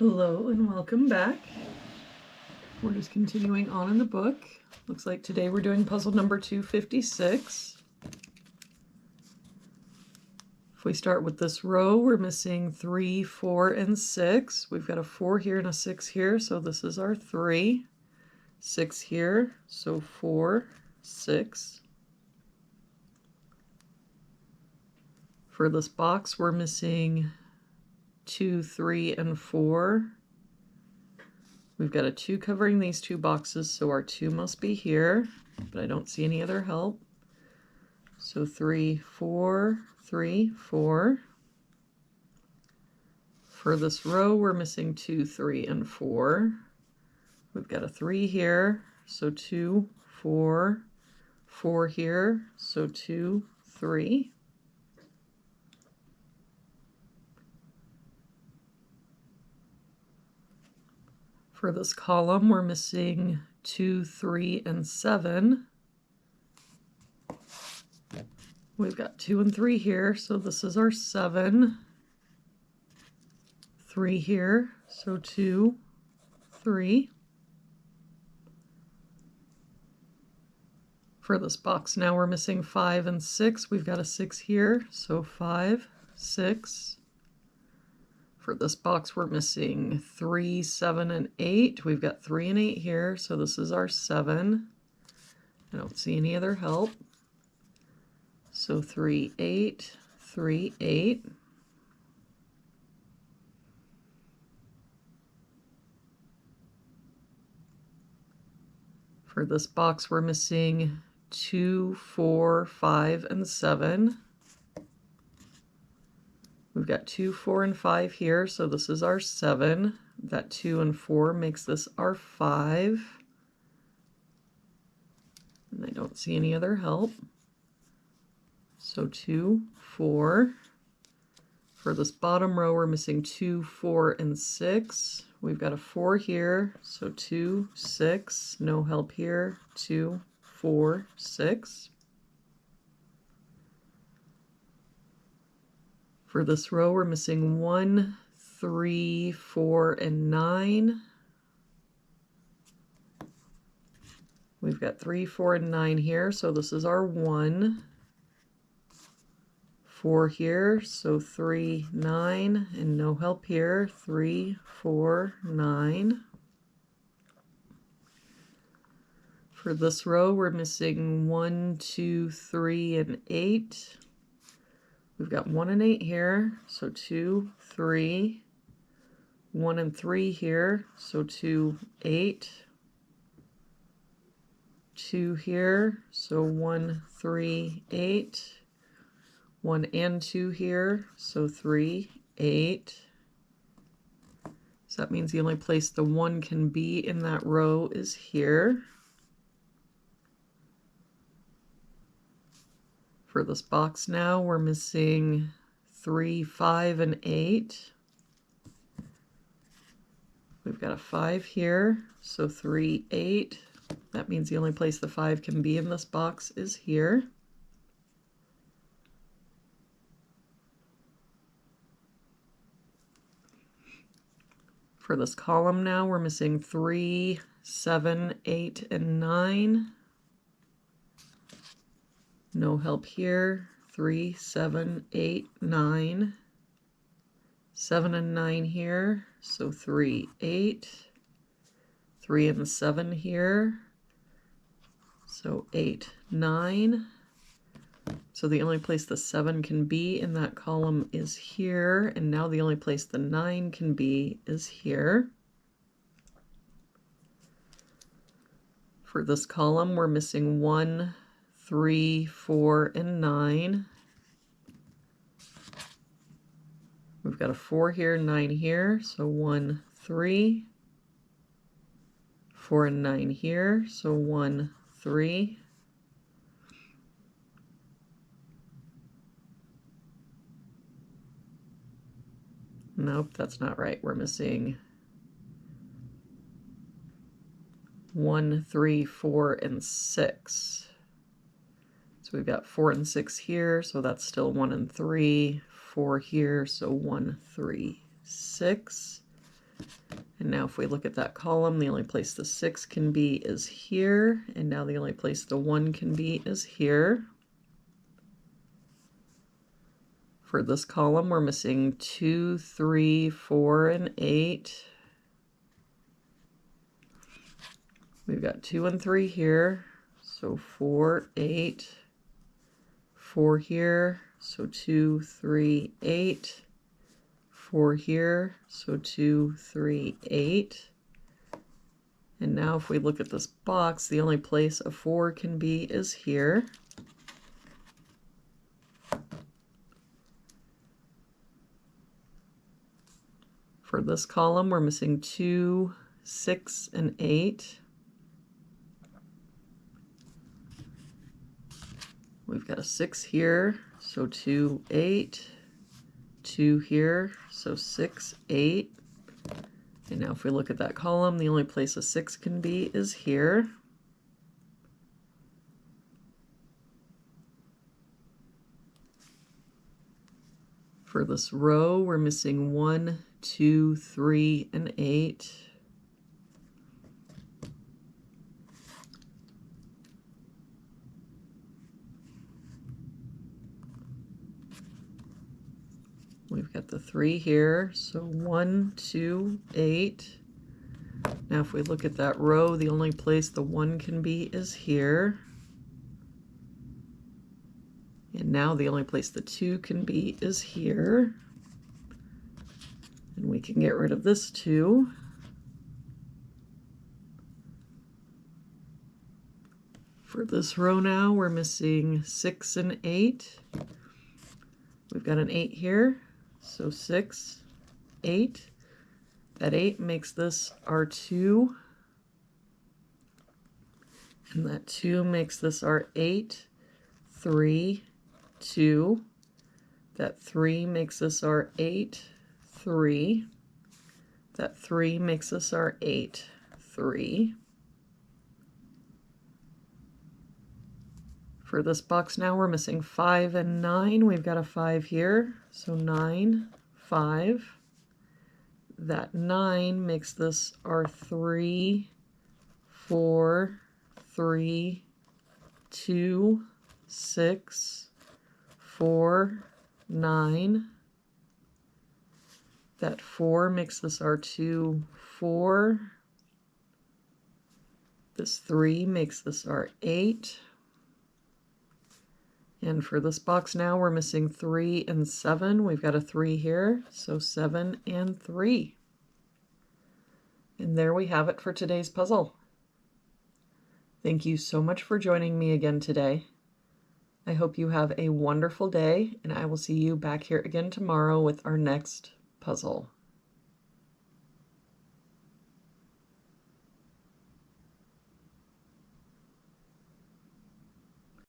Hello and welcome back. We're just continuing on in the book. Looks like today we're doing puzzle number 256. If we start with this row, we're missing 3, 4, and 6. We've got a 4 here and a 6 here, so this is our 3. 6 here, so 4, 6. For this box, we're missing 2, 3, and 4. We've got a 2 covering these two boxes, so our 2 must be here, but I don't see any other help. So 3, 4, 3, 4. For this row, we're missing 2, 3, and 4. We've got a 3 here, so 2, 4, 4 here, so 2, 3. For this column, we're missing 2, 3, and 7. We've got 2 and 3 here, so this is our 7. 3 here, so 2, 3. For this box now, we're missing 5 and 6. We've got a 6 here, so 5, 6. For this box, we're missing 3, 7, and 8. We've got 3 and 8 here, so this is our 7. I don't see any other help. So 3, 8, 3, 8. For this box, we're missing 2, 4, 5, and 7. We've got 2, 4, and 5 here, so this is our 7. That 2 and 4 makes this our 5. And I don't see any other help. So 2, 4. For this bottom row, we're missing 2, 4, and 6. We've got a 4 here, so 2, 6. No help here. 2, 4, 6. For this row, we're missing 1, 3, 4, and 9. We've got 3, 4, and 9 here, so this is our 1. 4 here, so 3, 9, and no help here. 3, 4, 9. For this row, we're missing 1, 2, 3, and 8. We've got 1 and 8 here, so 2, 3. 1 and 3 here, so 2, 8. 2 here, so 1, 3, 8. 1 and 2 here, so 3, 8. So that means the only place the 1 can be in that row is here. For this box now, we're missing 3, 5, and 8. We've got a 5 here, so 3, 8. That means the only place the 5 can be in this box is here. For this column now, we're missing 3, 7, 8, and 9. No help here. 3, 7, 8, 9. 7 and 9 here, so 3, 8. 3 and 7 here, so 8, 9. So the only place the 7 can be in that column is here, and now the only place the 9 can be is here. For this column, we're missing 1, 3, 4, and 9. We've got a 4 here, 9 here, so 1, 3. 4 and 9 here, so 1, 3. Nope, that's not right. We're missing 1, 3, 4, and 6. So we've got 4 and 6 here, so that's still 1 and 3. 4 here, so 1, 3, 6. And now if we look at that column, the only place the 6 can be is here. And now the only place the 1 can be is here. For this column, we're missing 2, 3, 4, and 8. We've got 2 and 3 here, so 4, 8. 4 here, so 2, 3, 8. 4 here, so 2, 3, 8. And now if we look at this box, the only place a 4 can be is here. For this column, we're missing 2, 6, and 8. We've got a 6 here, so 2, 8. 2 here, so 6, 8. And now if we look at that column, the only place a 6 can be is here. For this row, we're missing 1, 2, 3, and 8. We've got the 3 here, so 1, 2, 8. Now if we look at that row, the only place the 1 can be is here. And now the only place the 2 can be is here. And we can get rid of this 2. For this row now, we're missing 6 and 8. We've got an 8 here, so 6, 8. That 8 makes this our 2. And that 2 makes this our 8, 3, 2. That 3 makes this our 8, 3. That 3 makes us our 8, 3. For this box now, we're missing 5 and 9. We've got a 5 here, so 9, 5. That 9 makes this our 3, 4, 3, 2, 6, 4, 9. That 4 makes this our 2, 4. This 3 makes this our 8. And for this box now, we're missing 3 and 7. We've got a 3 here, so 7 and 3. And there we have it for today's puzzle. Thank you so much for joining me again today. I hope you have a wonderful day, and I will see you back here again tomorrow with our next puzzle.